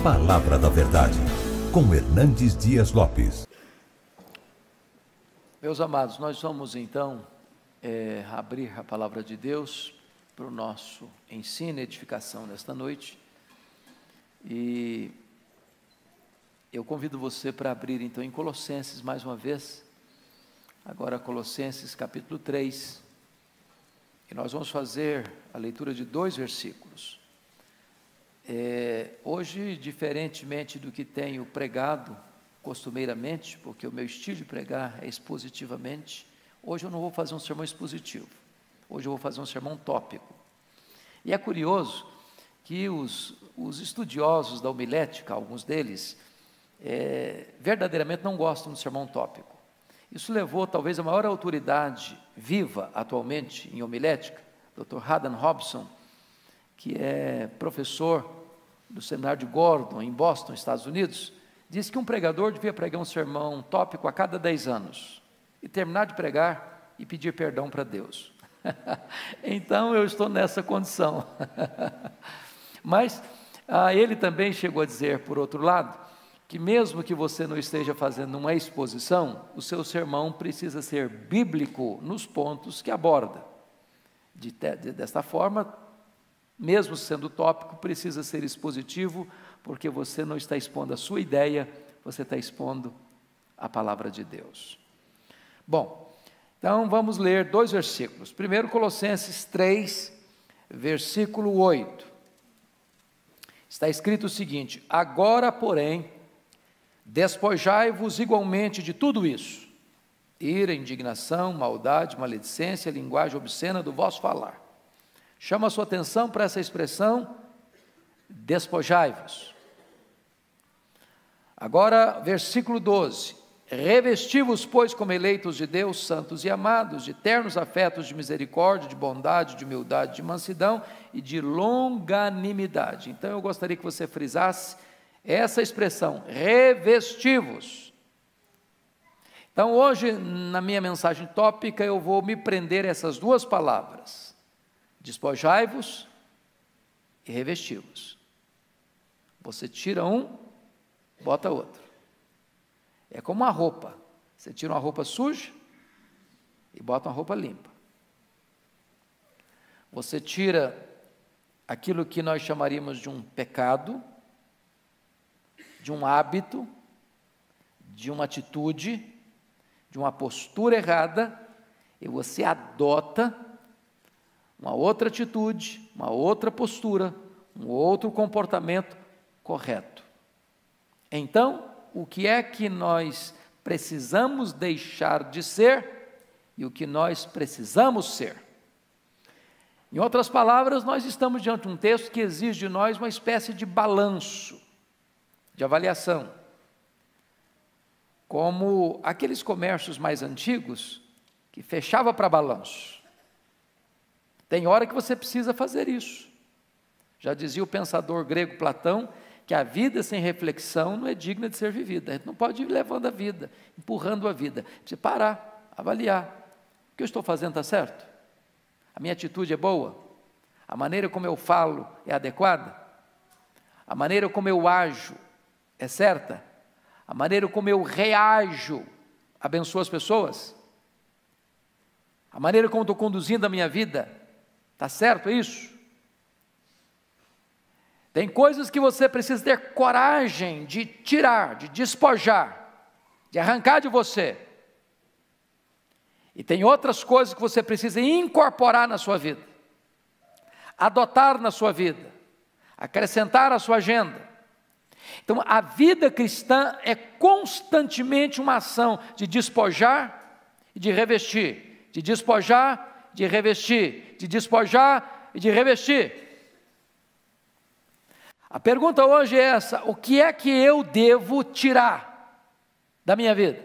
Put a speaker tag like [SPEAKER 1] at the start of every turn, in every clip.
[SPEAKER 1] Palavra da Verdade, com Hernandes Dias Lopes.
[SPEAKER 2] Meus amados, nós vamos então abrir a Palavra de Deus para o nosso ensino e edificação nesta noite. E eu convido você para abrir então em Colossenses mais uma vez, agora Colossenses capítulo 3, e nós vamos fazer a leitura de 2 versículos. Hoje, diferentemente do que tenho pregado costumeiramente, porque o meu estilo de pregar é expositivamente, hoje eu não vou fazer um sermão expositivo, hoje eu vou fazer um sermão tópico. E é curioso que os estudiosos da homilética, alguns deles, verdadeiramente não gostam do sermão tópico. Isso levou talvez a maior autoridade viva atualmente em homilética, Dr. Haddon Robson, que é professor do seminário de Gordon, em Boston, Estados Unidos, disse que um pregador devia pregar um sermão tópico a cada 10 anos, e terminar de pregar e pedir perdão para Deus. Então eu estou nessa condição. Mas ele também chegou a dizer, por outro lado, que mesmo que você não esteja fazendo uma exposição, o seu sermão precisa ser bíblico nos pontos que aborda. Desta forma, mesmo sendo tópico, precisa ser expositivo, porque você não está expondo a sua ideia, você está expondo a palavra de Deus. Bom, então vamos ler 2 versículos. Primeiro, Colossenses 3, versículo 8. Está escrito o seguinte: agora, porém, despojai-vos igualmente de tudo isso: ira, indignação, maldade, maledicência, linguagem obscena do vosso falar. Chama a sua atenção para essa expressão, despojai-vos. Agora, versículo 12: revesti-vos, pois, como eleitos de Deus, santos e amados, de ternos afetos de misericórdia, de bondade, de humildade, de mansidão e de longanimidade. Então eu gostaria que você frisasse essa expressão, revesti-vos. Então hoje, na minha mensagem tópica, eu vou me prender a essas 2 palavras: despojai-vos e revesti-vos. Você tira um, bota outro. É como uma roupa. Você tira uma roupa suja e bota uma roupa limpa. Você tira aquilo que nós chamaríamos de um pecado, de um hábito, de uma atitude, de uma postura errada, e você adota uma outra atitude, uma outra postura, um outro comportamento correto. Então, o que é que nós precisamos deixar de ser e o que nós precisamos ser? Em outras palavras, nós estamos diante de um texto que exige de nós uma espécie de balanço, de avaliação, como aqueles comércios mais antigos que fechava para balanço. Tem hora que você precisa fazer isso. Já dizia o pensador grego Platão, que a vida sem reflexão não é digna de ser vivida. A gente não pode ir levando a vida, empurrando a vida. Precisa parar, avaliar. O que eu estou fazendo está certo? A minha atitude é boa? A maneira como eu falo é adequada? A maneira como eu ajo é certa? A maneira como eu reajo abençoa as pessoas? A maneira como estou conduzindo a minha vida, está certo isso? Tem coisas que você precisa ter coragem de tirar, de despojar, de arrancar de você. E tem outras coisas que você precisa incorporar na sua vida, adotar na sua vida, acrescentar à sua agenda. Então, a vida cristã é constantemente uma ação de despojar e de revestir, de despojar, de revestir, de despojar e de revestir. A pergunta hoje é essa: o que é que eu devo tirar da minha vida?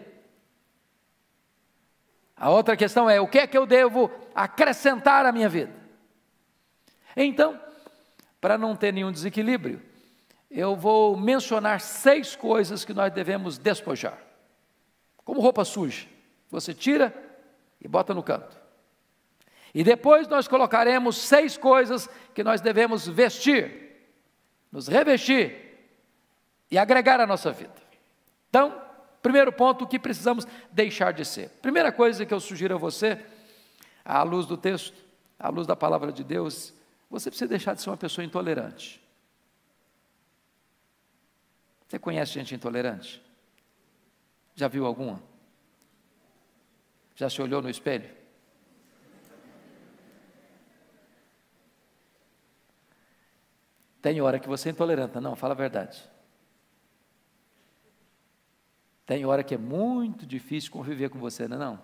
[SPEAKER 2] A outra questão é: o que é que eu devo acrescentar à minha vida? Então, para não ter nenhum desequilíbrio, eu vou mencionar 6 coisas que nós devemos despojar. Como roupa suja, você tira e bota no canto. E depois nós colocaremos 6 coisas que nós devemos vestir, nos revestir e agregar à nossa vida. Então, primeiro ponto, o que precisamos deixar de ser. Primeira coisa que eu sugiro a você, à luz do texto, à luz da palavra de Deus, você precisa deixar de ser uma pessoa intolerante. Você conhece gente intolerante? Já viu alguma? Já se olhou no espelho? Tem hora que você é intolerante, não, fala a verdade. Tem hora que é muito difícil conviver com você, não é não?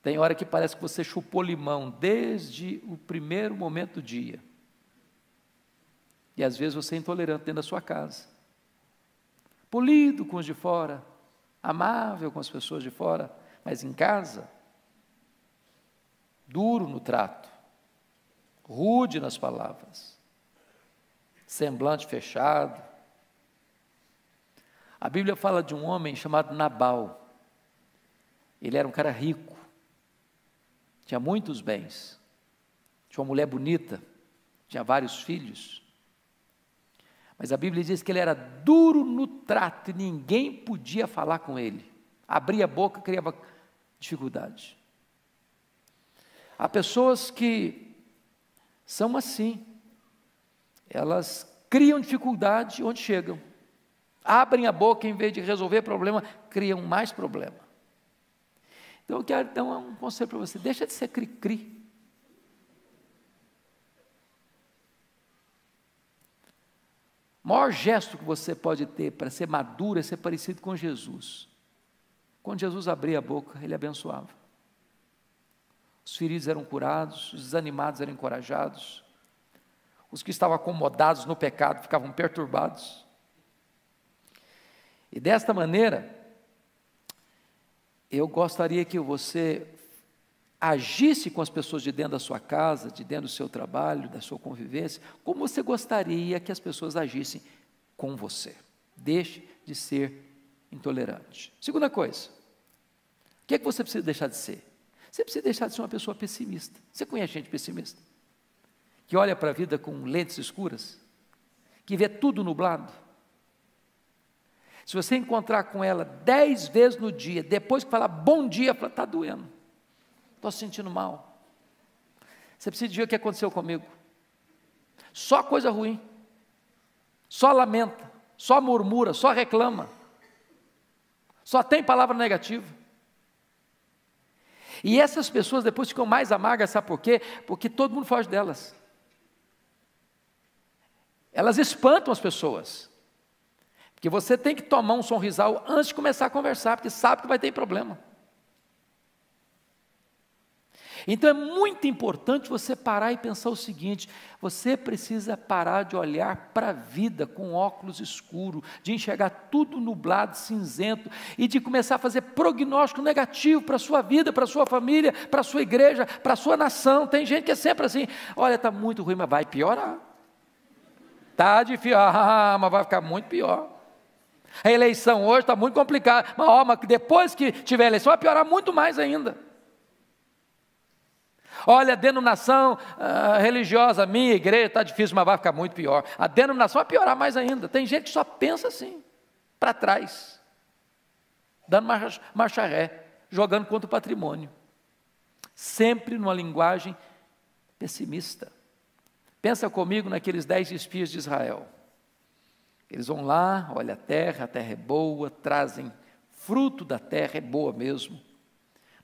[SPEAKER 2] Tem hora que parece que você chupou limão desde o primeiro momento do dia. E às vezes você é intolerante dentro da sua casa. Polido com os de fora, amável com as pessoas de fora, mas em casa, duro no trato, rude nas palavras, semblante fechado. A Bíblia fala de um homem chamado Nabal. Ele era um cara rico, tinha muitos bens, tinha uma mulher bonita, tinha vários filhos. Mas a Bíblia diz que ele era duro no trato e ninguém podia falar com ele. Abria a boca, criava dificuldade. Há pessoas que são assim. Elas criam dificuldade onde chegam. Abrem a boca, em vez de resolver problema, criam mais problema. Então eu quero dar um conselho para você. Deixa de ser cri-cri. O maior gesto que você pode ter para ser maduro é ser parecido com Jesus. Quando Jesus abria a boca, ele abençoava. Os feridos eram curados, os desanimados eram encorajados, os que estavam acomodados no pecado ficavam perturbados. E desta maneira, eu gostaria que você agisse com as pessoas de dentro da sua casa, de dentro do seu trabalho, da sua convivência, como você gostaria que as pessoas agissem com você. Deixe de ser intolerante. Segunda coisa, o que é que você precisa deixar de ser? Você precisa deixar de ser uma pessoa pessimista. Você conhece gente pessimista? Que olha para a vida com lentes escuras? Que vê tudo nublado? Se você encontrar com ela 10 vezes no dia, depois que falar bom dia, fala, está doendo, estou se sentindo mal. Você precisa dizer o que aconteceu comigo. Só coisa ruim, só lamenta, só murmura, só reclama, só tem palavra negativa. E essas pessoas depois ficam mais amargas, sabe por quê? Porque todo mundo foge delas. Elas espantam as pessoas. Porque você tem que tomar um sorrisal antes de começar a conversar, porque sabe que vai ter problema. Então é muito importante você parar e pensar o seguinte: você precisa parar de olhar para a vida com óculos escuros, de enxergar tudo nublado, cinzento, e de começar a fazer prognóstico negativo para a sua vida, para a sua família, para a sua igreja, para a sua nação. Tem gente que é sempre assim: olha, está muito ruim, mas vai piorar. Está difícil, mas vai ficar muito pior. A eleição hoje está muito complicada, mas depois que tiver eleição vai piorar muito mais ainda. Olha, a denominação religiosa, minha igreja está difícil, mas vai ficar muito pior. A denominação vai piorar mais ainda. Tem gente que só pensa assim, para trás, dando marcha ré, jogando contra o patrimônio, sempre numa linguagem pessimista. Pensa comigo naqueles 10 espias de Israel. Eles vão lá, olha a terra é boa, trazem fruto da terra, é boa mesmo.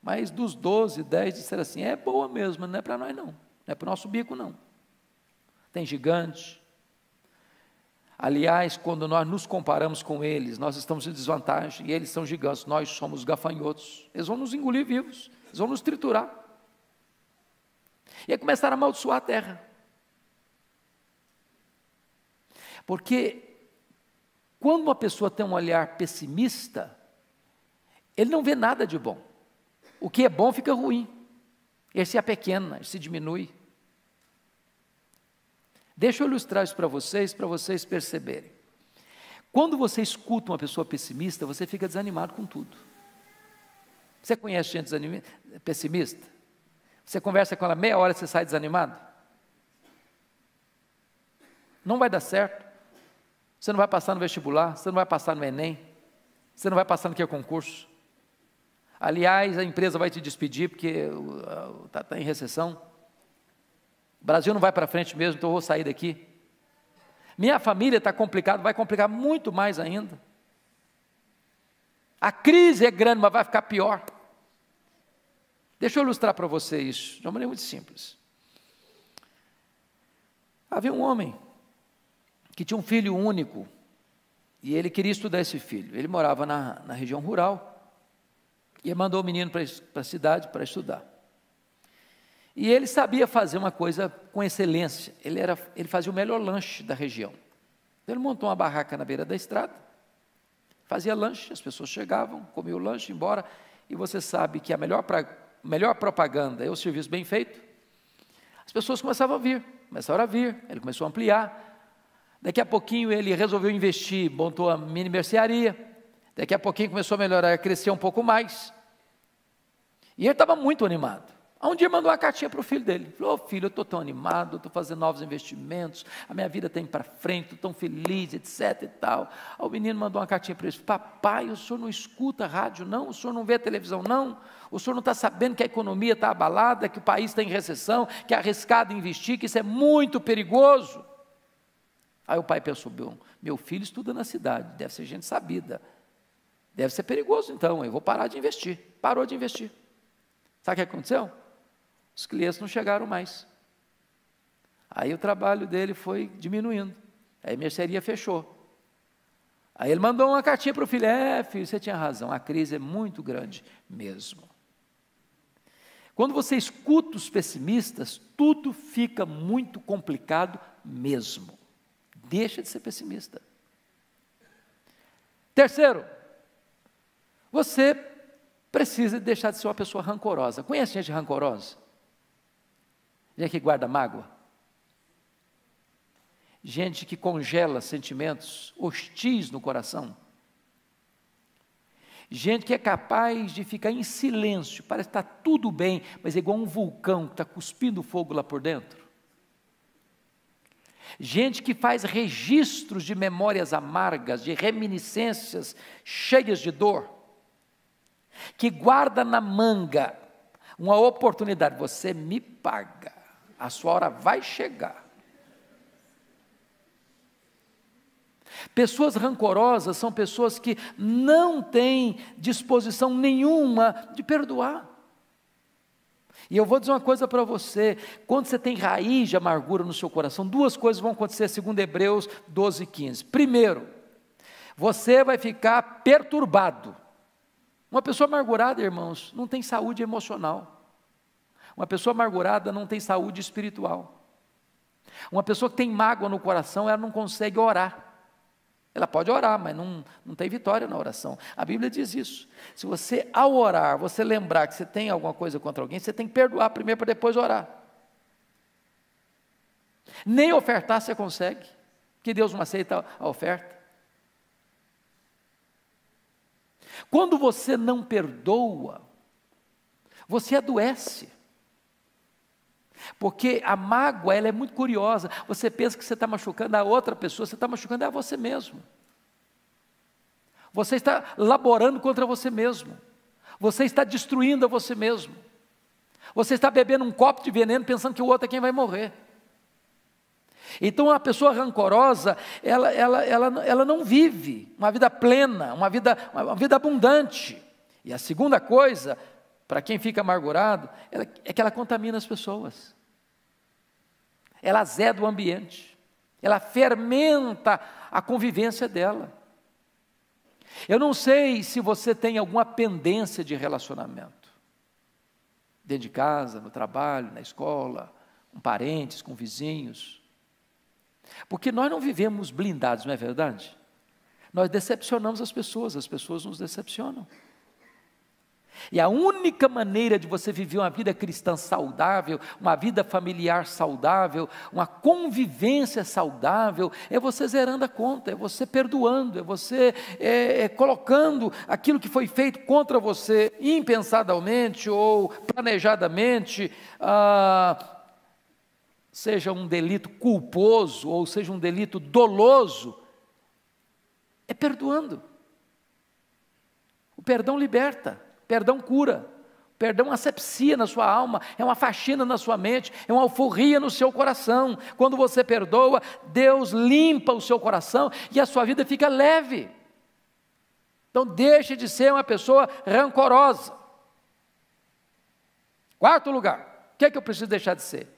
[SPEAKER 2] Mas dos 12, 10 disseram assim: é boa mesmo, não é para nós não, não é para o nosso bico não. Tem gigante. Aliás, quando nós nos comparamos com eles, nós estamos em desvantagem, e eles são gigantes, nós somos gafanhotos. Eles vão nos engolir vivos, eles vão nos triturar. E aí começaram a amaldiçoar a terra. Porque quando uma pessoa tem um olhar pessimista, ele não vê nada de bom. O que é bom fica ruim, ele se apequena, ele se diminui. Deixa eu ilustrar isso para vocês perceberem. Quando você escuta uma pessoa pessimista, você fica desanimado com tudo. Você conhece gente pessimista? Você conversa com ela meia hora e você sai desanimado? não vai dar certo, você não vai passar no vestibular, você não vai passar no Enem, você não vai passar no que é concurso. Aliás, a empresa vai te despedir porque está em recessão. O Brasil não vai para frente mesmo, então eu vou sair daqui. Minha família está complicada, vai complicar muito mais ainda. A crise é grande, mas vai ficar pior. Deixa eu ilustrar para você isso, de uma maneira muito simples. Havia um homem que tinha um filho único, e ele queria estudar esse filho. Ele morava na região rural, e ele mandou o menino para a cidade para estudar. E ele sabia fazer uma coisa com excelência, ele fazia o melhor lanche da região. Ele montou uma barraca na beira da estrada, fazia lanche, as pessoas chegavam, comiam o lanche, iam embora, e você sabe que a melhor propaganda é o serviço bem feito. As pessoas começaram a vir, ele começou a ampliar. Daqui a pouquinho ele resolveu investir, montou a mini mercearia. Daqui a pouquinho começou a melhorar, a crescer um pouco mais. E ele estava muito animado. Um dia mandou uma cartinha para o filho dele. Falou: filho, eu estou tão animado, estou fazendo novos investimentos, a minha vida está indo para frente, estou tão feliz, etc e tal. Aí o menino mandou uma cartinha para ele: papai, o senhor não escuta rádio não? O senhor não vê televisão não? O senhor não está sabendo que a economia está abalada, que o país está em recessão, que é arriscado investir, que isso é muito perigoso? Aí o pai pensou: meu filho estuda na cidade, deve ser gente sabida, deve ser perigoso então, eu vou parar de investir. Parou de investir. Sabe o que aconteceu? Os clientes não chegaram mais. Aí o trabalho dele foi diminuindo. Aí a mercearia fechou. Aí ele mandou uma cartinha para o filho: filho, você tinha razão, a crise é muito grande mesmo. Quando você escuta os pessimistas, tudo fica muito complicado mesmo. Deixa de ser pessimista. Terceiro, você precisa deixar de ser uma pessoa rancorosa. Conhece gente rancorosa? Gente que guarda mágoa, gente que congela sentimentos hostis no coração, gente que é capaz de ficar em silêncio, parece que está tudo bem, mas é igual um vulcão que está cuspindo fogo lá por dentro. Gente que faz registros de memórias amargas, de reminiscências cheias de dor, que guarda na manga uma oportunidade: você me paga, a sua hora vai chegar. Pessoas rancorosas são pessoas que não têm disposição nenhuma de perdoar. E eu vou dizer uma coisa para você: quando você tem raiz de amargura no seu coração, duas coisas vão acontecer segundo Hebreus 12:15. Primeiro, você vai ficar perturbado. Uma pessoa amargurada, irmãos, não tem saúde emocional. Uma pessoa amargurada não tem saúde espiritual. Uma pessoa que tem mágoa no coração, ela não consegue orar. Ela pode orar, mas não tem vitória na oração. A Bíblia diz isso. Se você, ao orar, você lembrar que você tem alguma coisa contra alguém, você tem que perdoar primeiro para depois orar. Nem ofertar você consegue, porque Deus não aceita a oferta. Quando você não perdoa, você adoece. Porque a mágoa, ela é muito curiosa. Você pensa que você está machucando a outra pessoa, você está machucando a você mesmo. Você está laborando contra você mesmo. Você está destruindo a você mesmo. Você está bebendo um copo de veneno pensando que o outro é quem vai morrer. Então a pessoa rancorosa, ela não vive uma vida plena, uma vida abundante. E a segunda coisa, para quem fica amargurado, é que ela contamina as pessoas. Ela azeda o ambiente. Ela fermenta a convivência dela. Eu não sei se você tem alguma pendência de relacionamento. Dentro de casa, no trabalho, na escola, com parentes, com vizinhos. Porque nós não vivemos blindados, não é verdade? Nós decepcionamos as pessoas nos decepcionam. E a única maneira de você viver uma vida cristã saudável, uma vida familiar saudável, uma convivência saudável, é você zerando a conta, é você perdoando, é você colocando aquilo que foi feito contra você, impensadamente ou planejadamente, seja um delito culposo ou seja um delito doloso, é perdoando. O perdão liberta, o perdão cura, o perdão asepsia na sua alma, é uma faxina na sua mente, é uma alforria no seu coração. Quando você perdoa, Deus limpa o seu coração e a sua vida fica leve. Então deixe de ser uma pessoa rancorosa. Quarto lugar, o que é que eu preciso deixar de ser?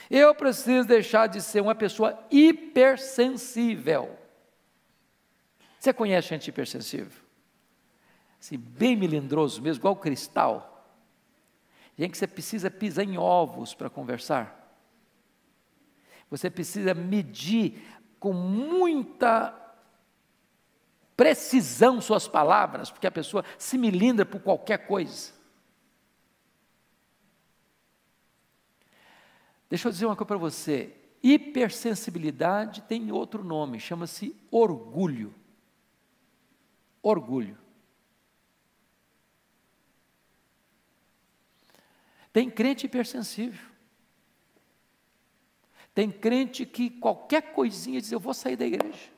[SPEAKER 2] Eu preciso deixar de ser uma pessoa hipersensível. Você conhece gente hipersensível? Assim, bem melindroso mesmo, igual cristal. Gente que você precisa pisar em ovos para conversar. Você precisa medir com muita precisão suas palavras, porque a pessoa se melindra por qualquer coisa. Deixa eu dizer uma coisa para você, hipersensibilidade tem outro nome, chama-se orgulho. Orgulho. Tem crente hipersensível. Tem crente que qualquer coisinha diz, eu vou sair da igreja.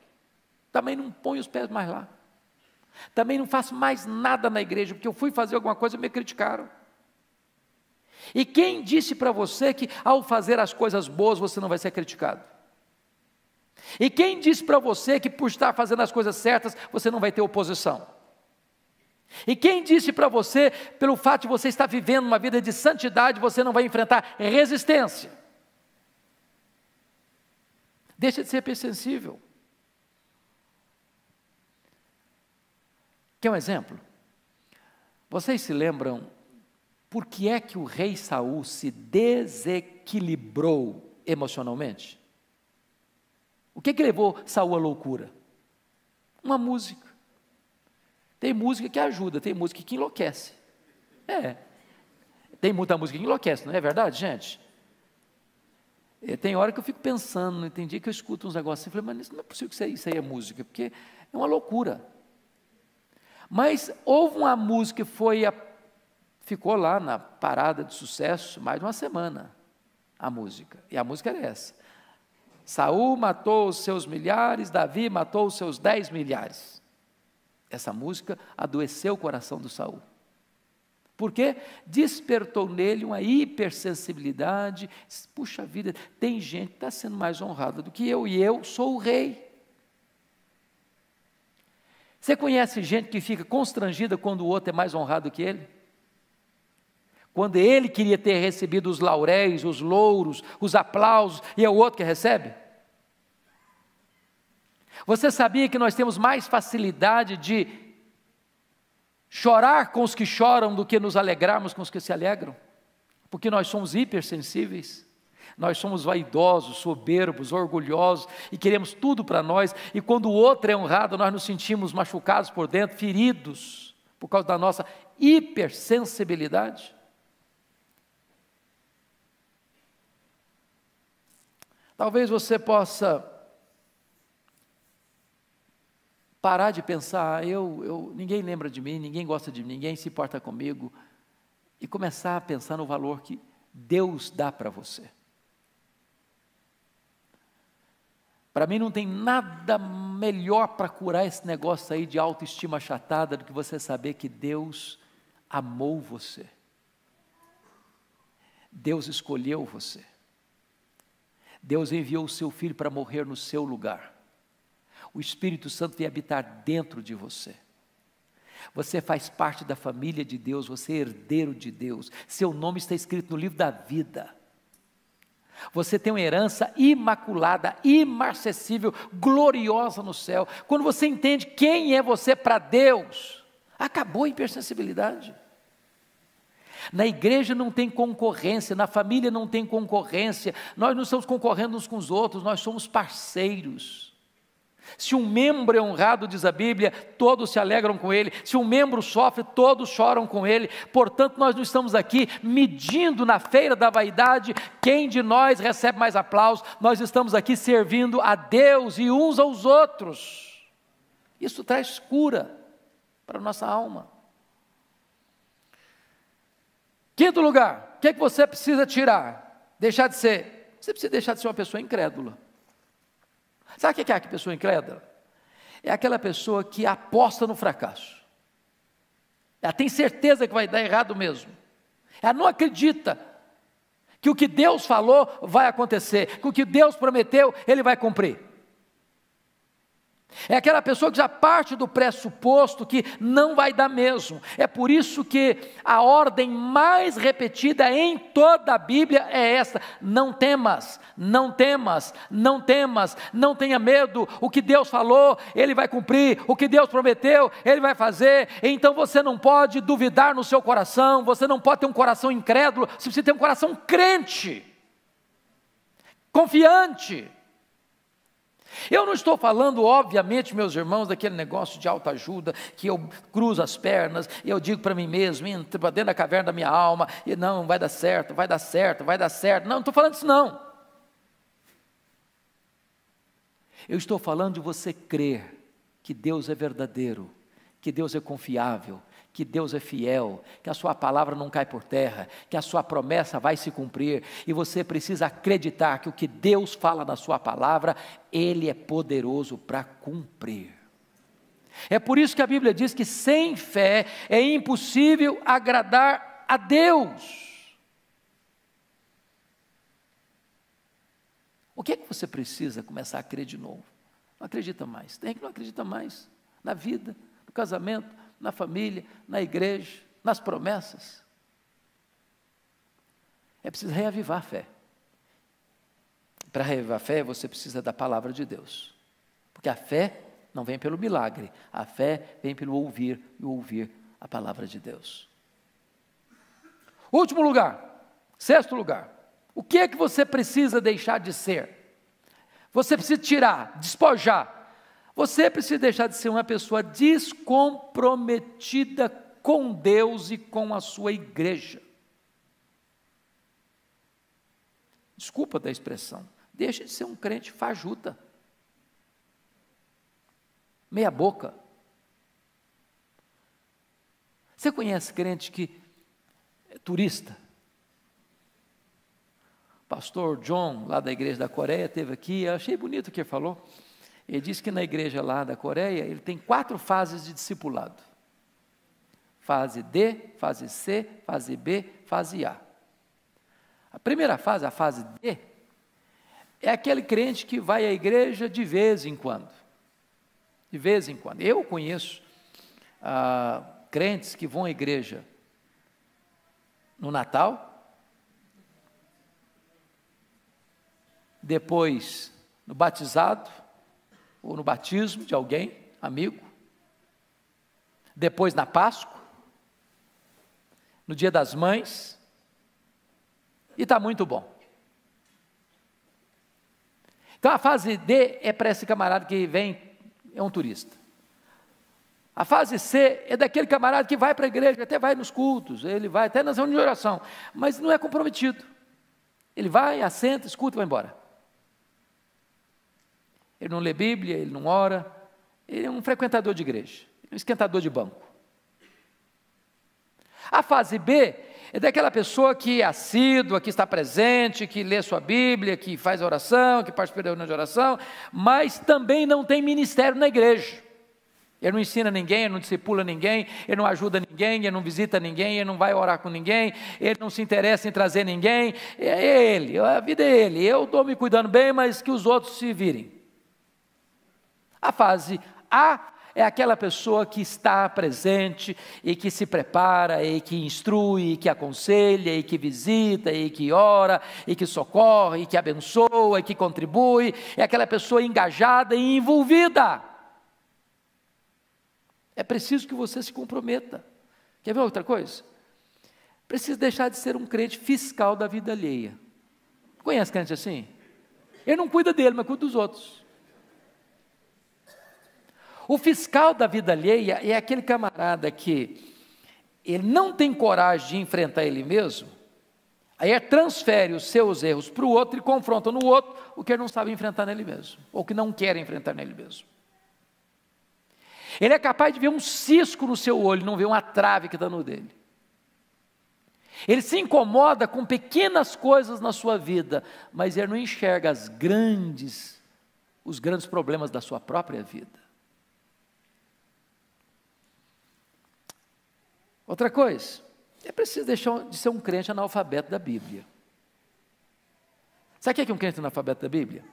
[SPEAKER 2] Também não ponho os pés mais lá. Também não faço mais nada na igreja, porque eu fui fazer alguma coisa e me criticaram. E quem disse para você que ao fazer as coisas boas você não vai ser criticado? E quem disse para você que por estar fazendo as coisas certas você não vai ter oposição? E quem disse para você, pelo fato de você estar vivendo uma vida de santidade, você não vai enfrentar resistência? Deixa de ser hipersensível. Quer um exemplo? Vocês se lembram por que é que o rei Saul se desequilibrou emocionalmente? O que levou Saul à loucura? Uma música. Tem música que ajuda, tem música que enlouquece. Tem muita música que enlouquece, não é verdade, gente? Tem hora que eu fico pensando, tem dia que eu escuto uns negócios assim, falei, mas não é possível que isso aí é música, porque é uma loucura. Mas houve uma música que ficou lá na parada de sucesso mais de uma semana, a música, e a música era essa: Saul matou os seus milhares, Davi matou os seus 10 milhares. Essa música adoeceu o coração do Saul. Por quê? Despertou nele uma hipersensibilidade. Puxa vida, tem gente que está sendo mais honrada do que eu, e eu sou o rei. Você conhece gente que fica constrangida quando o outro é mais honrado que ele? Quando ele queria ter recebido os lauréis, os louros, os aplausos, e é o outro que recebe? Você sabia que nós temos mais facilidade de chorar com os que choram do que nos alegrarmos com os que se alegram? Porque nós somos hipersensíveis, nós somos vaidosos, soberbos, orgulhosos e queremos tudo para nós, e quando o outro é honrado, nós nos sentimos machucados por dentro, feridos, por causa da nossa hipersensibilidade. Talvez você possa parar de pensar, ninguém lembra de mim, ninguém gosta de mim, ninguém se importa comigo, e começar a pensar no valor que Deus dá para você. Para mim não tem nada melhor para curar esse negócio aí de autoestima achatada do que você saber que Deus amou você. Deus escolheu você. Deus enviou o seu Filho para morrer no seu lugar. O Espírito Santo vem habitar dentro de você. Você faz parte da família de Deus, você é herdeiro de Deus. Seu nome está escrito no livro da vida. Você tem uma herança imaculada, imarcessível, gloriosa no céu. Quando você entende quem é você para Deus, acabou a hipersensibilidade. Na igreja não tem concorrência, na família não tem concorrência, nós não estamos concorrendo uns com os outros, nós somos parceiros. Se um membro é honrado, diz a Bíblia, todos se alegram com ele. Se um membro sofre, todos choram com ele. Portanto, nós não estamos aqui medindo na feira da vaidade quem de nós recebe mais aplausos. Nós estamos aqui servindo a Deus e uns aos outros. Isso traz cura para a nossa alma. Quinto lugar, o que é que você precisa tirar? Deixar de ser Você precisa deixar de ser uma pessoa incrédula. Sabe o que é a pessoa incrédula? É aquela pessoa que aposta no fracasso. Ela tem certeza que vai dar errado mesmo. Ela não acredita que o que Deus falou vai acontecer, que o que Deus prometeu, Ele vai cumprir. É aquela pessoa que já parte do pressuposto que não vai dar mesmo. É por isso que a ordem mais repetida em toda a Bíblia é essa: não temas, não temas, não temas, não tenha medo. O que Deus falou, Ele vai cumprir. O que Deus prometeu, Ele vai fazer. Então você não pode duvidar no seu coração, você não pode ter um coração incrédulo, você precisa ter um coração crente, confiante. Eu não estou falando, obviamente, meus irmãos, daquele negócio de autoajuda, que eu cruzo as pernas, e eu digo para mim mesmo, entro para dentro da caverna da minha alma, e não, vai dar certo, vai dar certo, vai dar certo. Não, não estou falando disso não. Eu estou falando de você crer que Deus é verdadeiro, que Deus é confiável, que Deus é fiel, que a sua palavra não cai por terra, que a sua promessa vai se cumprir, e você precisa acreditar que o que Deus fala na sua palavra, Ele é poderoso para cumprir. É por isso que a Bíblia diz que sem fé é impossível agradar a Deus. O que é que você precisa começar a crer de novo? Não acredita mais, tem que não acredita mais na vida, no casamento, na família, na igreja, nas promessas. É preciso reavivar a fé. Para reavivar a fé, você precisa da palavra de Deus. Porque a fé não vem pelo milagre, a fé vem pelo ouvir e ouvir a palavra de Deus. Último lugar, sexto lugar. O que é que você precisa deixar de ser? Você precisa tirar, despojar. Você precisa deixar de ser uma pessoa descomprometida com Deus e com a sua igreja. Desculpa da expressão, deixa de ser um crente fajuta, meia boca. Você conhece crente que é turista? O pastor John, lá da igreja da Coreia, esteve aqui, eu achei bonito o que ele falou. Ele disse que na igreja lá da Coreia, ele tem 4 fases de discipulado. Fase D, fase C, fase B, fase A. A primeira fase, a fase D, é aquele crente que vai à igreja de vez em quando. De vez em quando. Eu conheço crentes que vão à igreja no Natal, depois no batizado, ou no batismo de alguém, amigo, depois na Páscoa, no Dia das Mães, e está muito bom. Então a fase D é para esse camarada que vem, é um turista. A fase C é daquele camarada que vai para a igreja, até vai nos cultos, ele vai até nas reuniões de oração, mas não é comprometido. Ele vai, assenta, escuta e vai embora. Ele não lê Bíblia, ele não ora, ele é um frequentador de igreja, um esquentador de banco. A fase B é daquela pessoa que é assídua, que está presente, que lê sua Bíblia, que faz oração, que participa da reunião de oração, mas também não tem ministério na igreja. Ele não ensina ninguém, ele não discipula ninguém, ele não ajuda ninguém, ele não visita ninguém, ele não vai orar com ninguém, ele não se interessa em trazer ninguém. É ele, a vida é ele, eu estou me cuidando bem, mas que os outros se virem. A fase A é aquela pessoa que está presente e que se prepara, e que instrui, e que aconselha, e que visita, e que ora, e que socorre, e que abençoa, e que contribui. É aquela pessoa engajada e envolvida. É preciso que você se comprometa. Quer ver outra coisa? Precisa deixar de ser um crente fiscal da vida alheia. Conhece crente assim? Ele não cuida dele, mas cuida dos outros. O fiscal da vida alheia é aquele camarada que ele não tem coragem de enfrentar ele mesmo, aí transfere os seus erros para o outro e confronta no outro o que ele não sabe enfrentar nele mesmo, ou que não quer enfrentar nele mesmo. Ele é capaz de ver um cisco no seu olho, não ver uma trave que está no dele. Ele se incomoda com pequenas coisas na sua vida, mas ele não enxerga os grandes problemas da sua própria vida. Outra coisa, é preciso deixar de ser um crente analfabeto da Bíblia. Sabe o que é um crente analfabeto da Bíblia?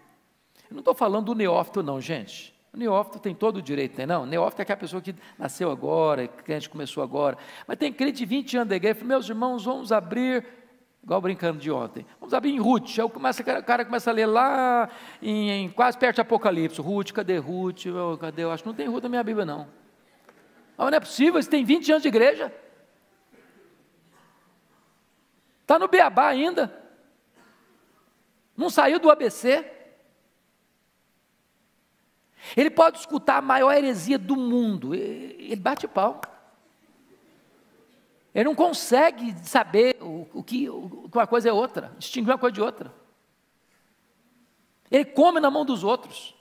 [SPEAKER 2] Eu não estou falando do neófito não, gente. O neófito tem todo o direito, tem não? O neófito é aquela pessoa que nasceu agora, que crente começou agora. Mas tem crente de 20 anos da igreja, fala, meus irmãos, vamos abrir, igual brincando de ontem, vamos abrir em Ruth. Aí o cara começa a ler lá, quase perto de Apocalipse. Ruth, cadê Ruth? Cadê? Eu acho que não tem Ruth na minha Bíblia, não. Mas não é possível, você tem 20 anos de igreja. Está no beabá ainda. Não saiu do ABC. Ele pode escutar a maior heresia do mundo, ele bate pau. Ele não consegue saber o que uma coisa é outra, distinguir uma coisa de outra. Ele come na mão dos outros.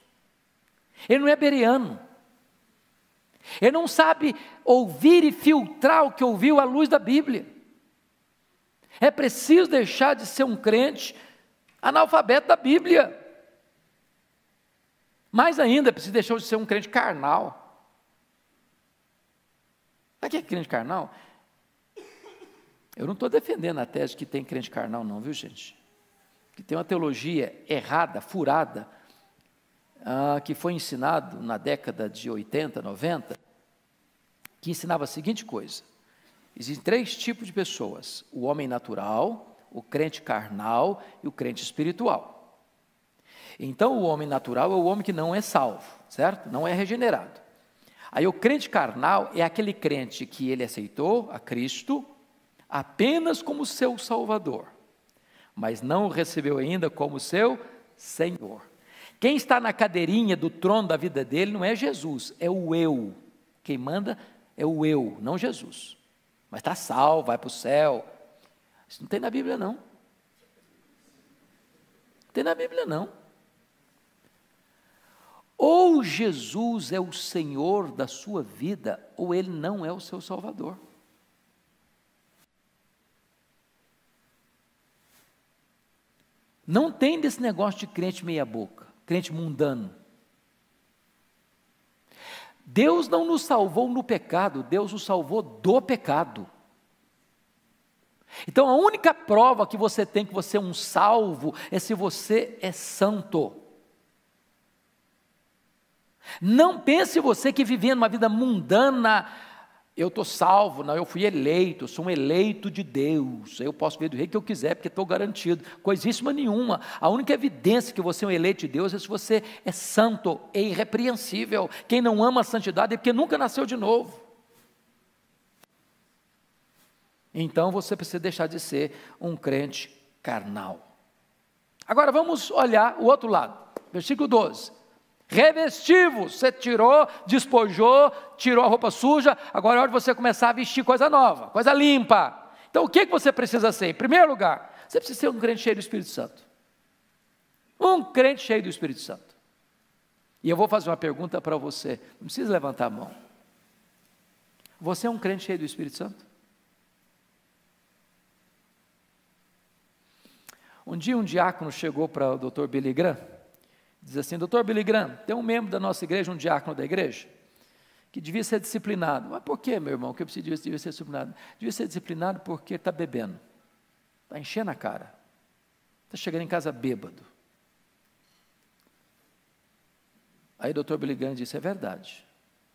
[SPEAKER 2] Ele não é bereano. Ele não sabe ouvir e filtrar o que ouviu à luz da Bíblia. É preciso deixar de ser um crente analfabeto da Bíblia. Mais ainda, é preciso deixar de ser um crente carnal. Sabe o que é crente carnal? Eu não estou defendendo a tese que tem crente carnal não, viu gente? Que tem uma teologia errada, furada, que foi ensinado na década de 80, 90, que ensinava a seguinte coisa: existem 3 tipos de pessoas: o homem natural, o crente carnal e o crente espiritual. Então o homem natural é o homem que não é salvo, certo? Não é regenerado. Aí o crente carnal é aquele crente que ele aceitou a Cristo apenas como seu Salvador, mas não o recebeu ainda como seu Senhor. Quem está na cadeirinha do trono da vida dele não é Jesus, é o eu. Quem manda é o eu, não Jesus. Mas está salvo, vai para o céu. Isso não tem na Bíblia não. Não tem na Bíblia não. Ou Jesus é o Senhor da sua vida, ou Ele não é o seu Salvador. Não tem desse negócio de crente meia boca, crente mundano. Deus não nos salvou no pecado, Deus nos salvou do pecado. Então a única prova que você tem que você é um salvo é se você é santo. Não pense você que vivendo uma vida mundana, eu estou salvo, não, eu fui eleito, eu sou um eleito de Deus, eu posso ver do jeito que eu quiser, porque estou garantido, coisíssima nenhuma. A única evidência que você é um eleito de Deus é se você é santo, é irrepreensível. Quem não ama a santidade é porque nunca nasceu de novo. Então você precisa deixar de ser um crente carnal. Agora vamos olhar o outro lado, versículo 12. Revestivos, você tirou, despojou, tirou a roupa suja, agora é hora de você começar a vestir coisa nova, coisa limpa. Então o que você precisa ser? Em primeiro lugar, você precisa ser um crente cheio do Espírito Santo. Um crente cheio do Espírito Santo. E eu vou fazer uma pergunta para você, não precisa levantar a mão. Você é um crente cheio do Espírito Santo? Um dia um diácono chegou para o Dr. Billy Graham, diz assim: Dr. Billy Graham, tem um membro da nossa igreja, um diácono da igreja, que devia ser disciplinado. Mas por que, meu irmão, que eu devia ser disciplinado? Devia ser disciplinado porque está bebendo, está enchendo a cara, está chegando em casa bêbado. Aí o Dr. Billy Graham disse: é verdade,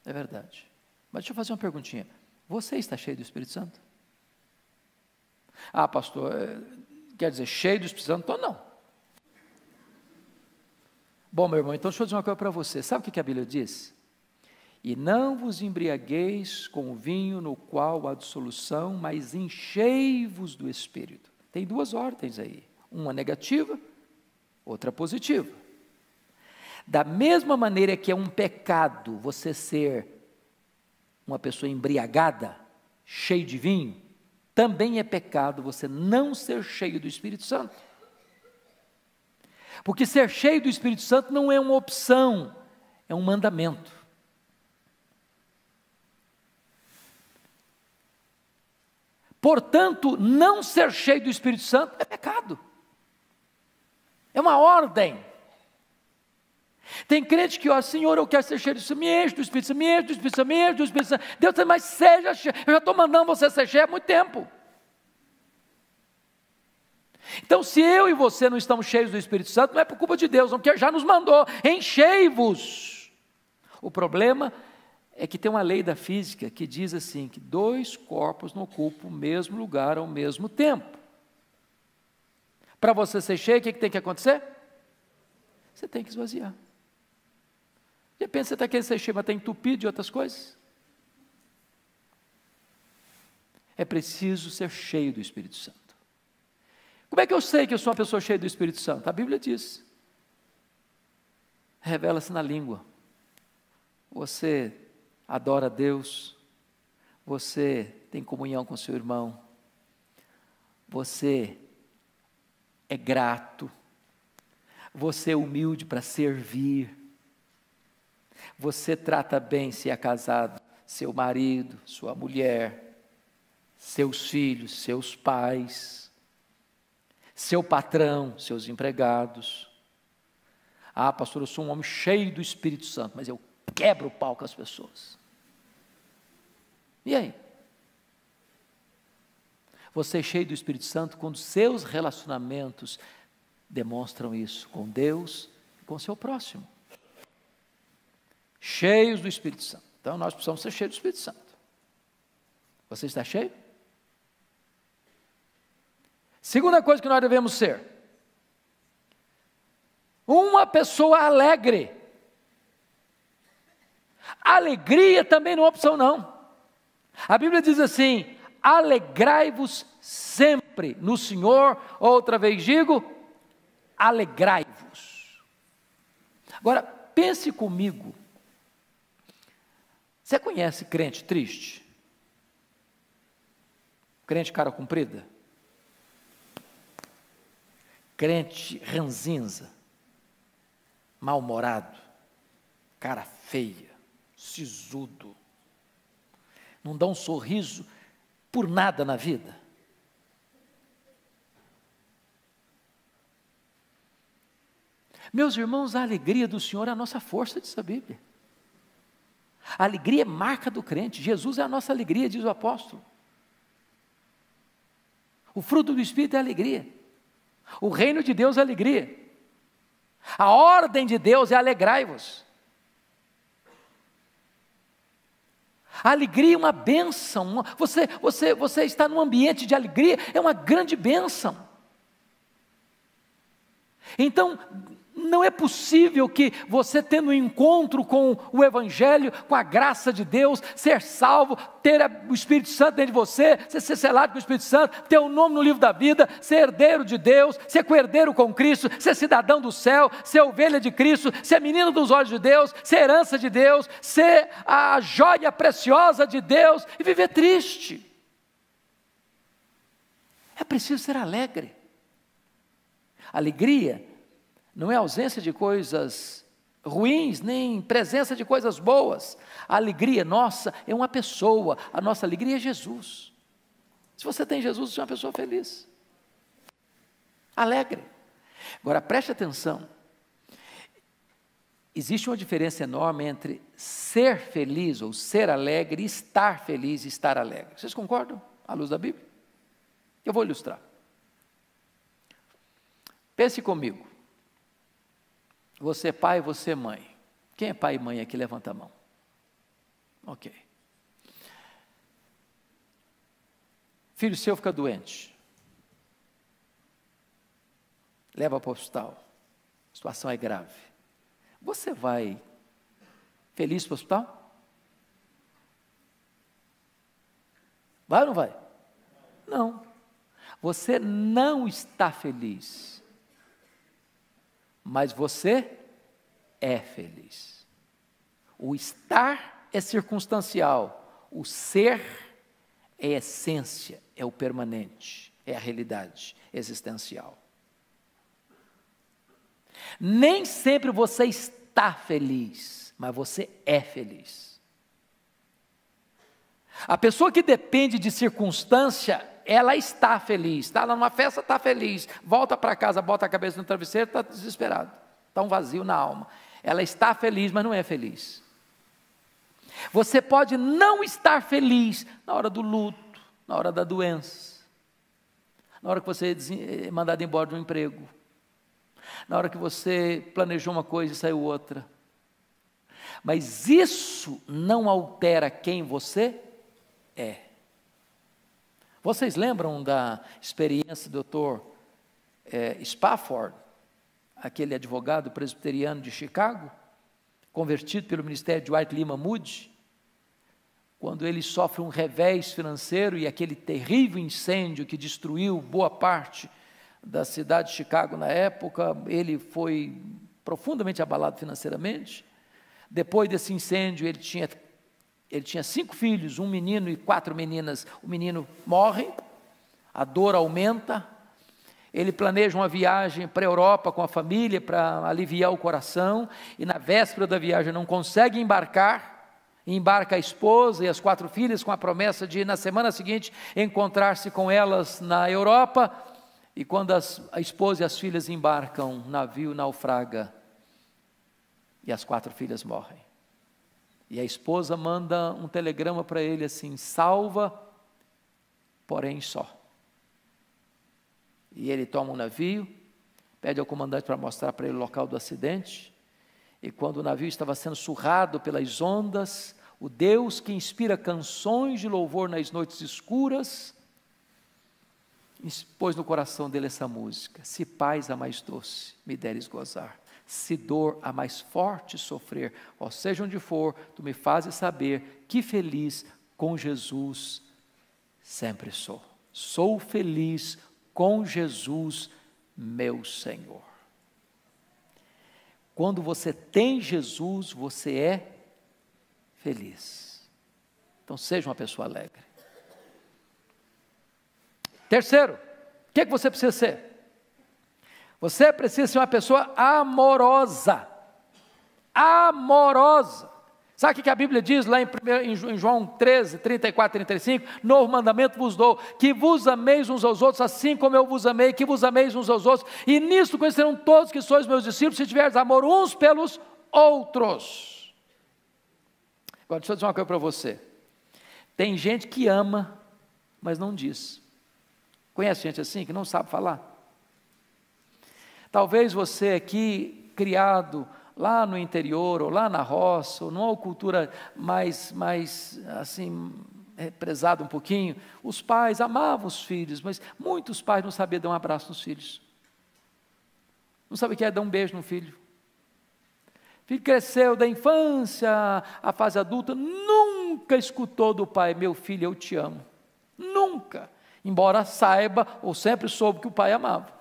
[SPEAKER 2] mas deixa eu fazer uma perguntinha, você está cheio do Espírito Santo? Ah, pastor, quer dizer, cheio do Espírito Santo? Então não. Bom, meu irmão, então deixa eu dizer uma coisa para você. Sabe o que a Bíblia diz? E não vos embriagueis com o vinho no qual há dissolução, mas enchei-vos do Espírito. Tem 2 ordens aí, uma negativa, outra positiva. Da mesma maneira que é um pecado você ser uma pessoa embriagada, cheio de vinho, também é pecado você não ser cheio do Espírito Santo. Porque ser cheio do Espírito Santo não é uma opção, é um mandamento. Portanto, não ser cheio do Espírito Santo é pecado. É uma ordem. Tem crente que, ó, Senhor, eu quero ser cheio do Espírito Santo, me enche do Espírito Santo, me enche do Espírito Santo, me enche do Espírito Santo. Deus diz, mas seja cheio, eu já estou mandando você ser cheio há muito tempo. Então, se eu e você não estamos cheios do Espírito Santo, não é por culpa de Deus, não, porque já nos mandou, enchei-vos. O problema é que tem uma lei da física que diz assim, que 2 corpos não ocupam o mesmo lugar ao mesmo tempo. Para você ser cheio, o que tem que acontecer? Você tem que esvaziar. De repente você está querendo ser cheio, mas está entupido de outras coisas. É preciso ser cheio do Espírito Santo. Como é que eu sei que eu sou uma pessoa cheia do Espírito Santo? A Bíblia diz. Revela-se na língua. Você adora a Deus. Você tem comunhão com seu irmão. Você é grato. Você é humilde para servir. Você trata bem, se é casado, seu marido, sua mulher, seus filhos, seus pais, seu patrão, seus empregados. Ah, pastor, eu sou um homem cheio do Espírito Santo, mas eu quebro o pau com as pessoas. E aí? Você é cheio do Espírito Santo quando seus relacionamentos demonstram isso com Deus e com o seu próximo. Cheios do Espírito Santo. Então nós precisamos ser cheios do Espírito Santo. Você está cheio? Segunda coisa que nós devemos ser: uma pessoa alegre. Alegria também não é opção não. A Bíblia diz assim: alegrai-vos sempre no Senhor. Outra vez digo, alegrai-vos. Agora, pense comigo. Você conhece crente triste? Crente cara comprida? Crente ranzinza? Mal-humorado? Cara feia? Sisudo? Não dá um sorriso por nada na vida? Meus irmãos, a alegria do Senhor é a nossa força, diz a Bíblia. A alegria é marca do crente. Jesus é a nossa alegria, diz o apóstolo. O fruto do Espírito é a alegria. O reino de Deus é a alegria. A ordem de Deus é alegrai-vos. A alegria é uma bênção. Você está num ambiente de alegria, é uma grande bênção. Então, não é possível que você, tendo um encontro com o Evangelho, com a graça de Deus, ser salvo, ter o Espírito Santo dentro de você, ser selado com o Espírito Santo, ter o nome no livro da vida, ser herdeiro de Deus, ser co-herdeiro com Cristo, ser cidadão do céu, ser ovelha de Cristo, ser menino dos olhos de Deus, ser herança de Deus, ser a joia preciosa de Deus e viver triste. É preciso ser alegre. Alegria não é ausência de coisas ruins, nem presença de coisas boas. A alegria nossa é uma pessoa, a nossa alegria é Jesus. Se você tem Jesus, você é uma pessoa feliz, alegre. Agora preste atenção, existe uma diferença enorme entre ser feliz ou ser alegre e estar feliz e estar alegre. Vocês concordam à luz da Bíblia? Eu vou ilustrar. Pense comigo. Você é pai, você é mãe. Quem é pai e mãe aqui? Levanta a mão. Ok. Filho seu fica doente. Leva para o hospital. A situação é grave. Você vai feliz para o hospital? Vai ou não vai? Não. Você não está feliz. Mas você é feliz. O estar é circunstancial, o ser é essência, é o permanente, é a realidade existencial. Nem sempre você está feliz, mas você é feliz. A pessoa que depende de circunstância, ela está feliz, está lá numa festa, está feliz, volta para casa, bota a cabeça no travesseiro, está desesperado, está um vazio na alma. Ela está feliz, mas não é feliz. Você pode não estar feliz na hora do luto, na hora da doença, na hora que você é mandado embora de um emprego, na hora que você planejou uma coisa e saiu outra. Mas isso não altera quem você é. Vocês lembram da experiência do Dr. Spafford, aquele advogado presbiteriano de Chicago, convertido pelo ministério de Dwight Lyman Moody, quando ele sofre um revés financeiro e aquele terrível incêndio que destruiu boa parte da cidade de Chicago na época, ele foi profundamente abalado financeiramente. Depois desse incêndio, ele tinha 5 filhos, um menino e 4 meninas. O menino morre, a dor aumenta, ele planeja uma viagem para a Europa com a família para aliviar o coração, e na véspera da viagem não consegue embarca a esposa e as 4 filhas com a promessa de, na semana seguinte, encontrar-se com elas na Europa, e quando a esposa e as filhas embarcam, o navio naufraga, e as 4 filhas morrem. E a esposa manda um telegrama para ele assim: salva, porém só. E ele toma um navio, pede ao comandante para mostrar para ele o local do acidente, e quando o navio estava sendo surrado pelas ondas, o Deus que inspira canções de louvor nas noites escuras, pôs no coração dele essa música: se paz a mais doce me deres gozar, se dor a mais forte sofrer, ou seja onde for, tu me fazes saber que feliz com Jesus sempre sou. Sou feliz com Jesus, meu Senhor. Quando você tem Jesus, você é feliz. Então seja uma pessoa alegre. Terceiro, o que você precisa ser? Você precisa ser uma pessoa amorosa. Amorosa. Sabe o que a Bíblia diz lá em João 13, 34 e 35? Novo mandamento vos dou, que vos ameis uns aos outros, assim como eu vos amei, que vos ameis uns aos outros. E nisto conhecerão todos que sois meus discípulos, se tiveres amor uns pelos outros. Agora deixa eu dizer uma coisa para você. Tem gente que ama, mas não diz. Conhece gente assim, que não sabe falar? Talvez você aqui, criado lá no interior, ou lá na roça, ou numa cultura mais assim, prezada um pouquinho, os pais amavam os filhos, mas muitos pais não sabiam dar um abraço nos filhos. Não sabiam o que é dar um beijo no filho. O filho cresceu da infância à fase adulta, nunca escutou do pai: meu filho, eu te amo. Nunca. Embora saiba, ou sempre soube que o pai amava.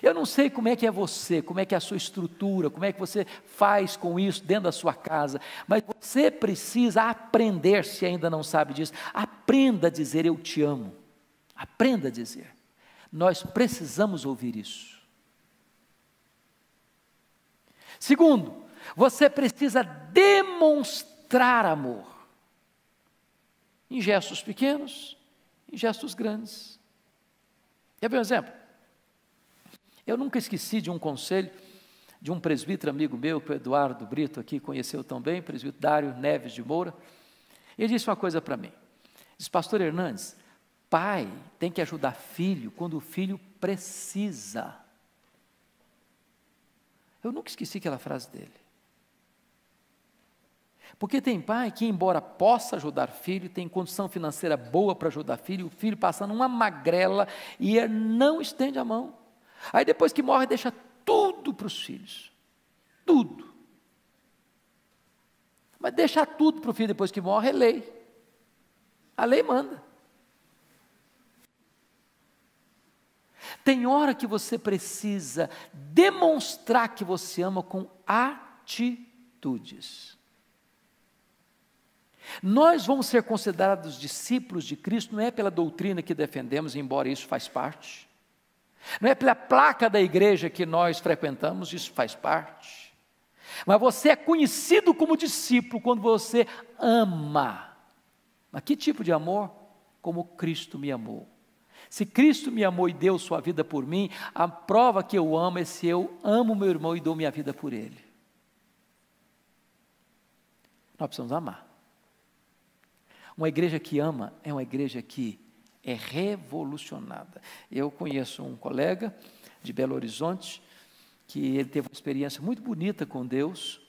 [SPEAKER 2] Eu não sei como é que é você, como é que é a sua estrutura, como é que você faz com isso dentro da sua casa, mas você precisa aprender, se ainda não sabe disso, aprenda a dizer eu te amo, aprenda a dizer. Nós precisamos ouvir isso. Segundo, você precisa demonstrar amor, em gestos pequenos, em gestos grandes. Quer ver um exemplo? Eu nunca esqueci de um conselho de um presbítero amigo meu, que o Eduardo Brito aqui conheceu tão bem, presbítero Dário Neves de Moura. Ele disse uma coisa para mim. Disse: pastor Hernandes, pai tem que ajudar filho quando o filho precisa. Eu nunca esqueci aquela frase dele. Porque tem pai que, embora possa ajudar filho, tem condição financeira boa para ajudar filho, o filho passando uma magrela e ele não estende a mão. Aí depois que morre, deixa tudo para os filhos. Tudo. Mas deixar tudo para o filho depois que morre é lei. A lei manda. Tem hora que você precisa demonstrar que você ama com atitudes. Nós vamos ser considerados discípulos de Cristo, não é pela doutrina que defendemos, embora isso faz parte. Não é pela placa da igreja que nós frequentamos, isso faz parte. Mas você é conhecido como discípulo quando você ama. Mas que tipo de amor? Como Cristo me amou. Se Cristo me amou e deu sua vida por mim, a prova que eu amo é se eu amo meu irmão e dou minha vida por ele. Nós precisamos amar. Uma igreja que ama é uma igreja que é revolucionada. Eu conheço um colega de Belo Horizonte, que ele teve uma experiência muito bonita com Deus,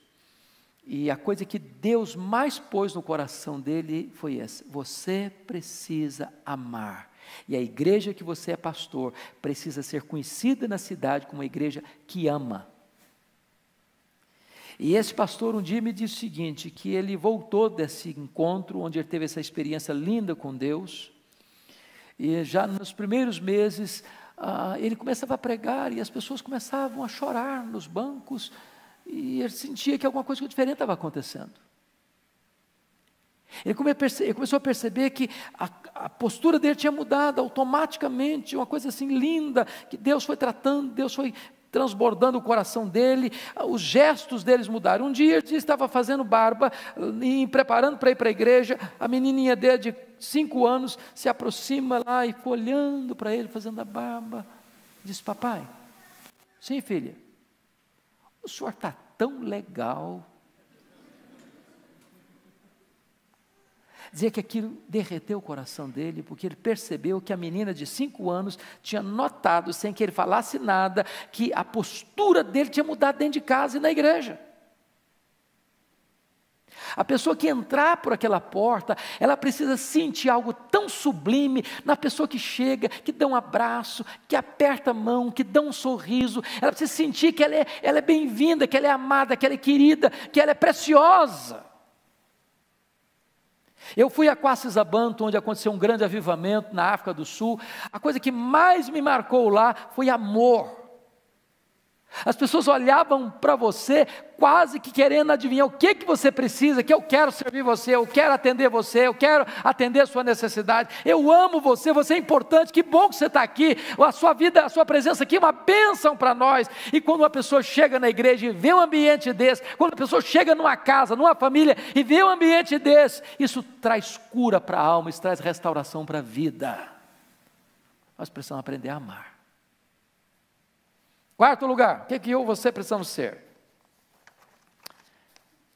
[SPEAKER 2] e a coisa que Deus mais pôs no coração dele foi essa: você precisa amar. E a igreja que você é pastor precisa ser conhecida na cidade como uma igreja que ama. E esse pastor um dia me disse o seguinte, que ele voltou desse encontro, onde ele teve essa experiência linda com Deus, e já nos primeiros meses, ele começava a pregar, e as pessoas começavam a chorar nos bancos, e ele sentia que alguma coisa diferente estava acontecendo. Ele começou a perceber que a postura dele tinha mudado automaticamente, uma coisa assim linda, que Deus foi tratando, Deus foi transbordando o coração dele, os gestos deles mudaram. Um dia ele estava fazendo barba, e preparando para ir para a igreja, a menininha dele de 5 anos se aproxima lá e ficou olhando para ele, fazendo a barba, disse: papai, sim filha, o senhor está tão legal. Dizia que aquilo derreteu o coração dele, porque ele percebeu que a menina de 5 anos tinha notado, sem que ele falasse nada, que a postura dele tinha mudado dentro de casa e na igreja. A pessoa que entrar por aquela porta, ela precisa sentir algo tão sublime na pessoa que chega, que dá um abraço, que aperta a mão, que dá um sorriso. Ela precisa sentir que ela é bem-vinda, que ela é amada, que ela é querida, que ela é preciosa. Eu fui a Quacisabanto, onde aconteceu um grande avivamento na África do Sul. A coisa que mais me marcou lá foi amor. As pessoas olhavam para você quase que querendo adivinhar o que você precisa, que eu quero servir você, eu quero atender você, eu quero atender a sua necessidade, eu amo você, você é importante, que bom que você está aqui, a sua vida, a sua presença aqui é uma bênção para nós. E quando uma pessoa chega na igreja e vê um ambiente desse, quando a pessoa chega numa casa, numa família e vê um ambiente desse, isso traz cura para a alma, isso traz restauração para a vida. Nós precisamos aprender a amar. Quarto lugar, o que eu e você precisamos ser?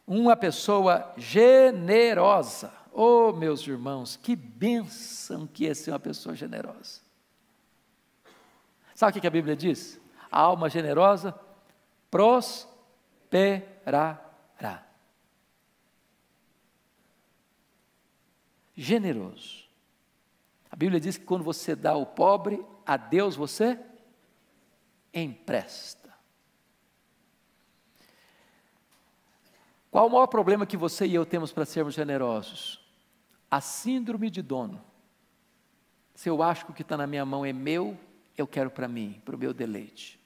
[SPEAKER 2] Uma pessoa generosa. Oh, meus irmãos, que bênção que é ser uma pessoa generosa. Sabe o que a Bíblia diz? A alma generosa prosperará. Generoso. A Bíblia diz que quando você dá ao pobre, a Deus você empresta. Qual o maior problema que você e eu temos para sermos generosos? A síndrome de dono. Se eu acho que o que está na minha mão é meu, eu quero para mim, para o meu deleite.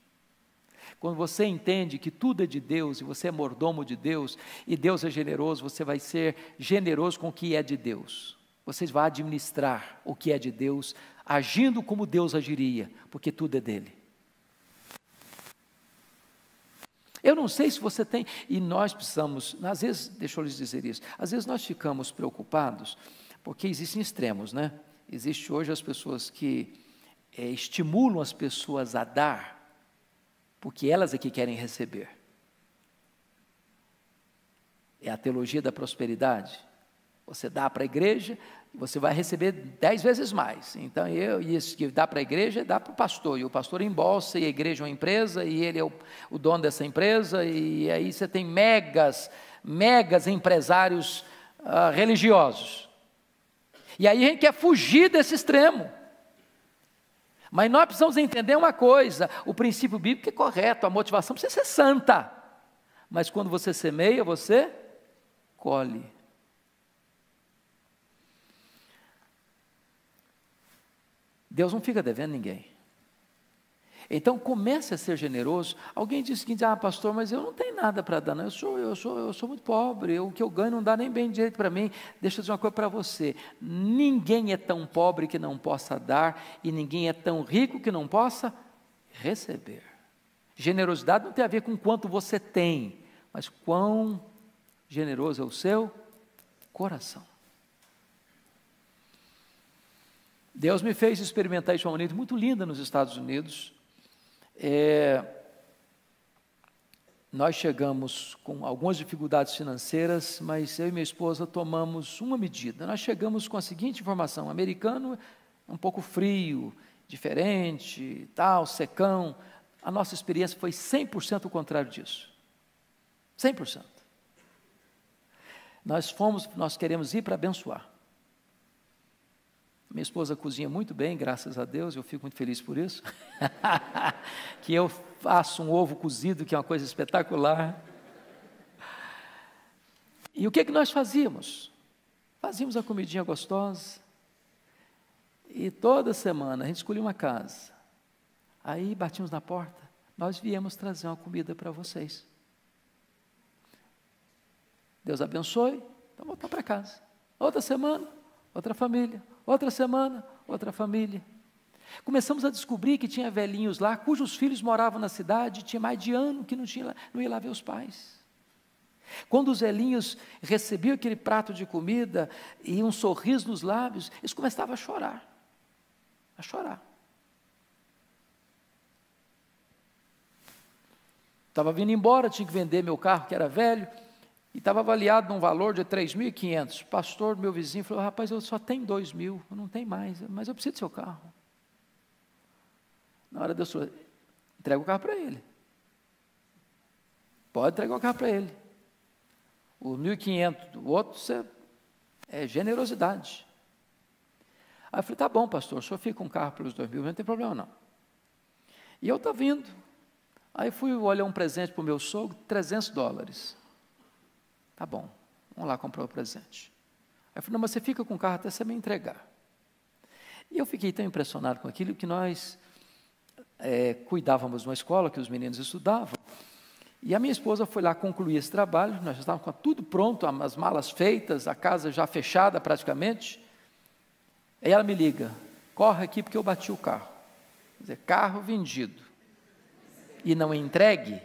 [SPEAKER 2] Quando você entende que tudo é de Deus, e você é mordomo de Deus, e Deus é generoso, você vai ser generoso com o que é de Deus. Você vai administrar o que é de Deus, agindo como Deus agiria, porque tudo é dele. Eu não sei se você tem, e nós precisamos, às vezes, deixa eu lhes dizer isso, às vezes nós ficamos preocupados, porque existem extremos, né? Existe hoje as pessoas que estimulam as pessoas a dar, porque elas é que querem receber. É a teologia da prosperidade. Você dá para a igreja, você vai receber 10 vezes mais. Então, isso que dá para a igreja, dá para o pastor, e o pastor embolsa, e a igreja é uma empresa, e ele é o dono dessa empresa, e aí você tem megas empresários religiosos. E aí a gente quer fugir desse extremo. Mas nós precisamos entender uma coisa, o princípio bíblico é correto, a motivação precisa ser santa. Mas quando você semeia, você colhe. Deus não fica devendo ninguém. Então comece a ser generoso. Alguém disse o seguinte: pastor, mas eu não tenho nada para dar, não. Eu sou muito pobre, o que eu ganho não dá nem bem direito para mim. Deixa eu dizer uma coisa para você: ninguém é tão pobre que não possa dar, e ninguém é tão rico que não possa receber. Generosidade não tem a ver com quanto você tem, mas quão generoso é o seu coração. Deus me fez experimentar isso de uma maneira muito linda nos Estados Unidos. Nós chegamos com algumas dificuldades financeiras, mas eu e minha esposa tomamos uma medida. Nós chegamos com a seguinte informação: o americano é um pouco frio, diferente, tal, secão. A nossa experiência foi 100% o contrário disso. 100%. Nós queremos ir para abençoar. Minha esposa cozinha muito bem, graças a Deus, eu fico muito feliz por isso. Que eu faço um ovo cozido, que é uma coisa espetacular. E o que nós fazíamos? Fazíamos a comidinha gostosa. E toda semana a gente escolhia uma casa. Aí batíamos na porta, nós viemos trazer uma comida para vocês. Deus abençoe, então voltar para casa. Outra semana, outra família. Outra semana, outra família. Começamos a descobrir que tinha velhinhos lá, cujos filhos moravam na cidade, tinha mais de ano que não ia lá ver os pais. Quando os velhinhos recebiam aquele prato de comida e um sorriso nos lábios, eles começavam a chorar. A chorar. Estava vindo embora, tinha que vender meu carro, que era velho, e estava avaliado num valor de 3.500. O pastor, meu vizinho, falou: rapaz, eu só tenho 2.000, eu não tenho mais, mas eu preciso do seu carro. Na hora Deus falou: entrega o carro para ele. Pode entregar o carro para ele. O 1.500 do outro é generosidade. Aí eu falei: tá bom, pastor, o senhor fica com o carro pelos 2.000, não tem problema não. E eu estava vindo. Aí fui olhar um presente para o meu sogro, $300. Tá bom, vamos lá comprar o presente. Aí eu falei: não, mas você fica com o carro até você me entregar. E eu fiquei tão impressionado com aquilo que nós cuidávamos de uma escola que os meninos estudavam, e a minha esposa foi lá concluir esse trabalho, nós já estávamos com tudo pronto, as malas feitas, a casa já fechada praticamente. Aí ela me liga: corre aqui porque eu bati o carro. Quer dizer, carro vendido e não entregue,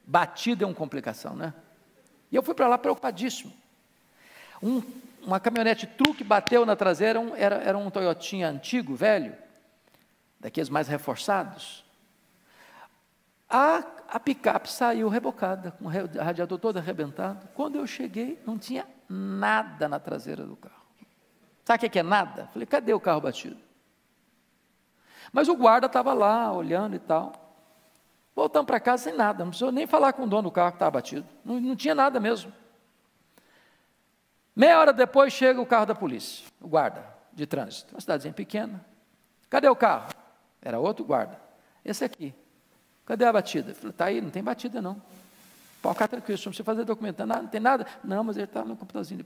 [SPEAKER 2] batido é uma complicação, né? E eu fui para lá preocupadíssimo. Uma caminhonete truque bateu na traseira, era um Toyotinha antigo, velho, daqueles mais reforçados. A picape saiu rebocada, com o radiador todo arrebentado. Quando eu cheguei, não tinha nada na traseira do carro. Sabe o que é nada? Falei: cadê o carro batido? Mas o guarda estava lá, olhando e tal. Voltamos para casa sem nada, não precisou nem falar com o dono do carro que estava batido, não tinha nada mesmo. Meia hora depois chega o carro da polícia, o guarda de trânsito, uma cidadezinha pequena. Cadê o carro? Era outro guarda. Esse aqui. Cadê a batida? Eu falei: está aí, não tem batida não. Pode ficar tranquilo, não precisa fazer documento, não tem nada. Não, mas ele está no computadorzinho.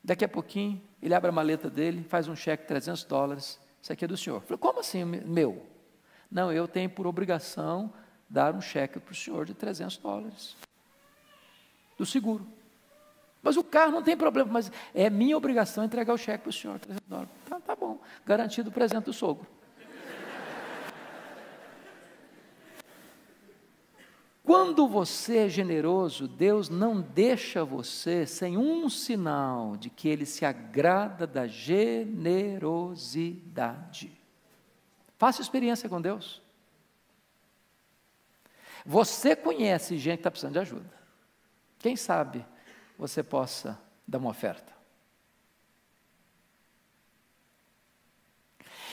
[SPEAKER 2] Daqui a pouquinho, ele abre a maleta dele, faz um cheque de $300. Isso aqui é do senhor. Eu falei: como assim, meu? Não, eu tenho por obrigação dar um cheque para o senhor de $300 do seguro. Mas o carro não tem problema, mas é minha obrigação entregar o cheque para o senhor, $300. Tá bom, garantido o presente do sogro. Quando você é generoso, Deus não deixa você sem um sinal de que Ele se agrada da generosidade. Faça experiência com Deus. Você conhece gente que está precisando de ajuda. Quem sabe você possa dar uma oferta.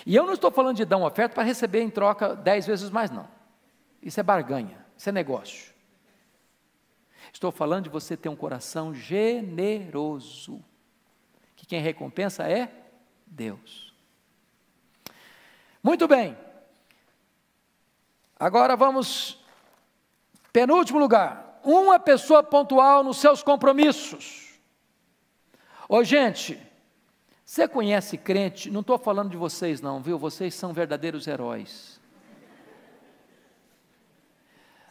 [SPEAKER 2] E eu não estou falando de dar uma oferta para receber em troca 10 vezes mais, não. Isso é barganha, isso é negócio. Estou falando de você ter um coração generoso, que quem recompensa é Deus. Muito bem, agora vamos, penúltimo lugar, uma pessoa pontual nos seus compromissos. Ô gente, você conhece crente, não estou falando de vocês não, viu, vocês são verdadeiros heróis.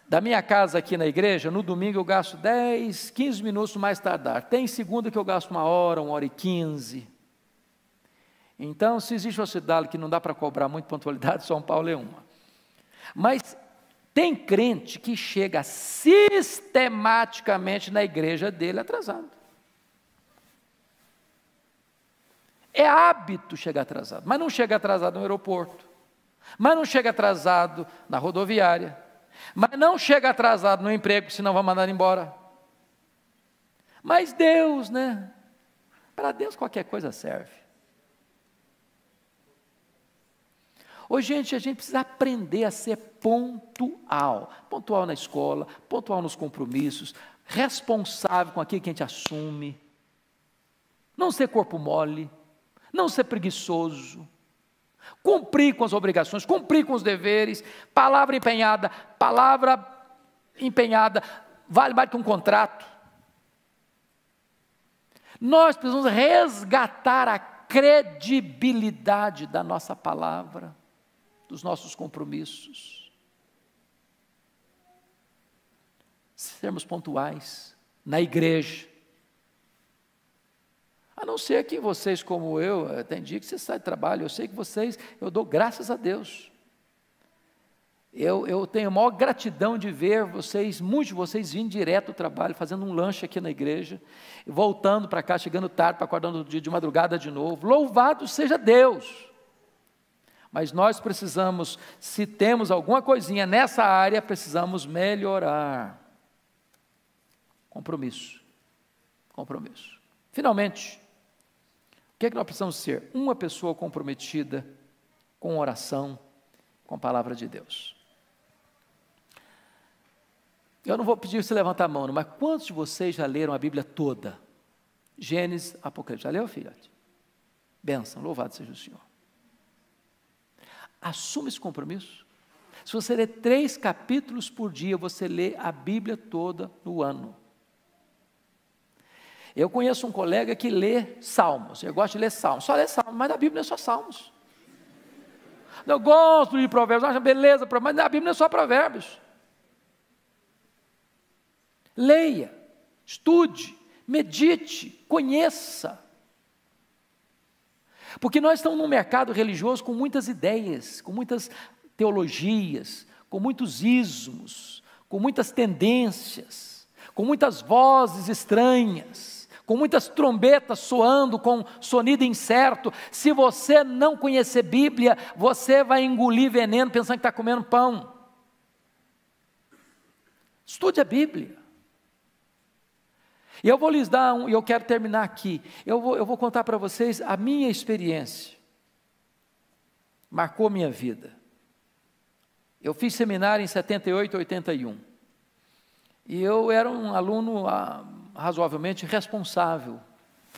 [SPEAKER 2] Da minha casa aqui na igreja, no domingo eu gasto 10, 15 minutos mais tardar, tem segunda que eu gasto 1h15, Então, se existe uma cidade que não dá para cobrar muito pontualidade, São Paulo é uma. Mas tem crente que chega sistematicamente na igreja dele atrasado. É hábito chegar atrasado, mas não chega atrasado no aeroporto, mas não chega atrasado na rodoviária, mas não chega atrasado no emprego, senão vai mandar embora. Mas Deus, né? Para Deus qualquer coisa serve. Hoje, gente, a gente precisa aprender a ser pontual. Pontual na escola, pontual nos compromissos, responsável com aquilo que a gente assume. Não ser corpo mole, não ser preguiçoso. Cumprir com as obrigações, cumprir com os deveres. Palavra empenhada vale mais que um contrato. Nós precisamos resgatar a credibilidade da nossa palavra, dos nossos compromissos. Sermos pontuais na igreja. A não ser que vocês, como eu, tem dia que você sai de trabalho, eu sei que vocês, eu dou graças a Deus. Eu tenho a maior gratidão de ver vocês, muitos de vocês vindo direto do trabalho, fazendo um lanche aqui na igreja, voltando para cá, chegando tarde, para acordar no dia de madrugada de novo. Louvado seja Deus! Mas nós precisamos, se temos alguma coisinha nessa área, precisamos melhorar. Compromisso. Finalmente, o que é que nós precisamos ser? Uma pessoa comprometida com oração, com a palavra de Deus. Eu não vou pedir você levantar a mão, mas quantos de vocês já leram a Bíblia toda? Gênesis, Apocalipse. Já leu, filhote? Bênção, louvado seja o Senhor. Assuma esse compromisso. Se você ler 3 capítulos por dia, você lê a Bíblia toda no ano. Eu conheço um colega que lê Salmos, eu gosto de ler Salmos, só lê Salmos, mas a Bíblia não é só Salmos. Eu gosto de Provérbios, acho beleza, mas a Bíblia não é só Provérbios. Leia, estude, medite, conheça. Porque nós estamos num mercado religioso com muitas ideias, com muitas teologias, com muitos ismos, com muitas tendências, com muitas vozes estranhas, com muitas trombetas soando com sonido incerto. Se você não conhecer Bíblia, você vai engolir veneno pensando que está comendo pão. Estude a Bíblia. E eu vou lhes dar e eu quero terminar aqui. Eu vou contar para vocês a minha experiência. Marcou minha vida. Eu fiz seminário em 78, 81. E eu era um aluno razoavelmente responsável,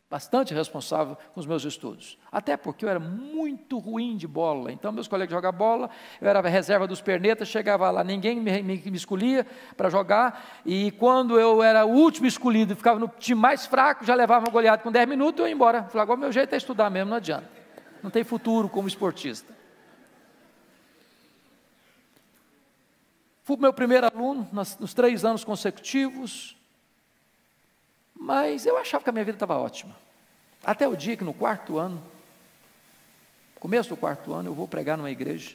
[SPEAKER 2] bastante responsável com os meus estudos. Até porque eu era muito ruim de bola. Então, meus colegas jogavam bola, eu era a reserva dos pernetas, chegava lá, ninguém me escolhia para jogar. E quando eu era o último escolhido e ficava no time mais fraco, já levava uma goleada com 10 minutos, eu ia embora. Falei, agora meu jeito é estudar mesmo, não adianta. Não tem futuro como esportista. Fui meu primeiro aluno nos 3 anos consecutivos, mas eu achava que a minha vida estava ótima. Até o dia que no 4º ano, começo do 4º ano, eu vou pregar numa igreja,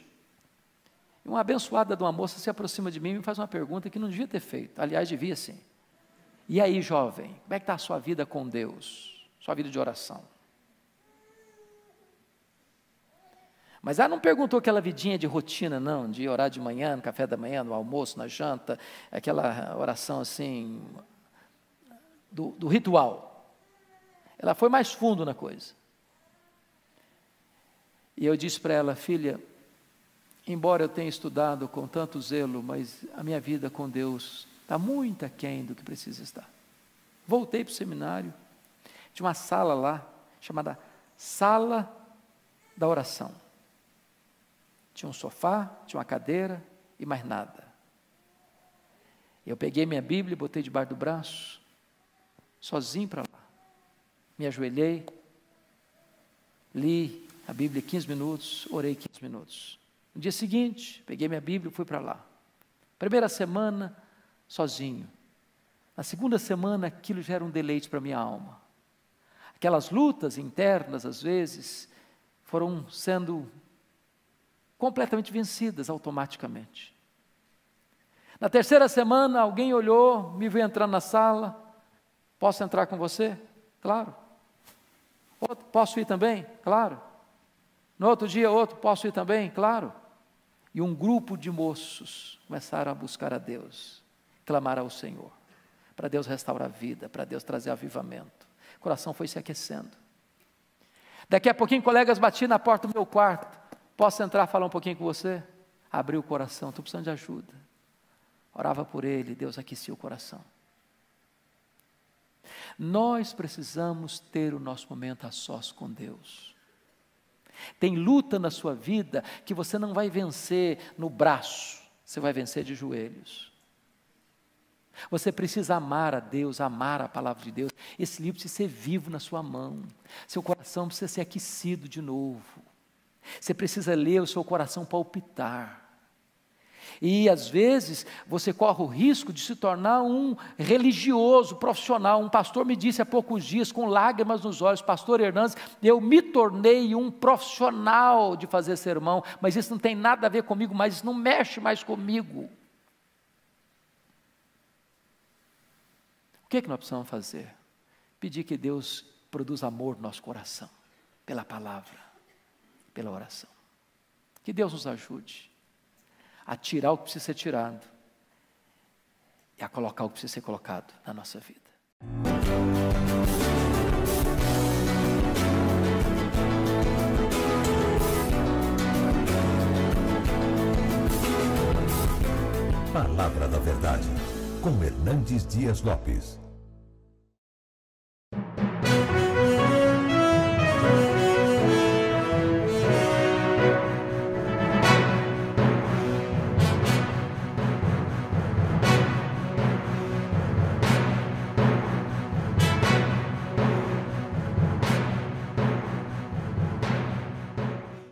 [SPEAKER 2] e uma abençoada de uma moça se aproxima de mim e me faz uma pergunta que não devia ter feito, aliás, devia sim. E aí, jovem, como é que está a sua vida com Deus? Sua vida de oração? Mas ela não perguntou aquela vidinha de rotina, não, de orar de manhã, no café da manhã, no almoço, na janta, aquela oração assim, do ritual. Ela foi mais fundo na coisa. E eu disse para ela, filha, embora eu tenha estudado com tanto zelo, mas a minha vida com Deus está muito aquém do que precisa estar. Voltei para o seminário, tinha uma sala lá, chamada Sala da Oração. Tinha um sofá, tinha uma cadeira e mais nada. Eu peguei minha Bíblia, botei debaixo do braço, sozinho para lá. Me ajoelhei, li a Bíblia 15 minutos, orei 15 minutos. No dia seguinte, peguei minha Bíblia e fui para lá. Primeira semana, sozinho. Na segunda semana, aquilo já era um deleite para a minha alma. Aquelas lutas internas, às vezes, foram sendo completamente vencidas automaticamente. Na terceira semana, alguém olhou, me viu entrando na sala. Posso entrar com você? Claro. Outro, posso ir também? Claro. No outro dia, outro, posso ir também? Claro. E um grupo de moços começaram a buscar a Deus, clamar ao Senhor, para Deus restaurar a vida, para Deus trazer avivamento. O coração foi se aquecendo. Daqui a pouquinho, colegas batiam na porta do meu quarto. Posso entrar, falar um pouquinho com você? Abri o coração, estou precisando de ajuda. Orava por ele, Deus aquecia o coração. Nós precisamos ter o nosso momento a sós com Deus. Tem luta na sua vida que você não vai vencer no braço, você vai vencer de joelhos. Você precisa amar a Deus, amar a palavra de Deus. Esse livro precisa ser vivo na sua mão. Seu coração precisa ser aquecido de novo. Você precisa ler o seu coração palpitar. E às vezes você corre o risco de se tornar um religioso profissional. Um pastor me disse há poucos dias, com lágrimas nos olhos, pastor Hernandes, eu me tornei um profissional de fazer sermão, mas isso não tem nada a ver comigo, mas isso não mexe mais comigo. O que nós precisamos fazer? Pedir que Deus produza amor no nosso coração, pela palavra, pela oração. Que Deus nos ajude a tirar o que precisa ser tirado e a colocar o que precisa ser colocado na nossa vida.
[SPEAKER 1] Palavra da Verdade, com Hernandes Dias Lopes.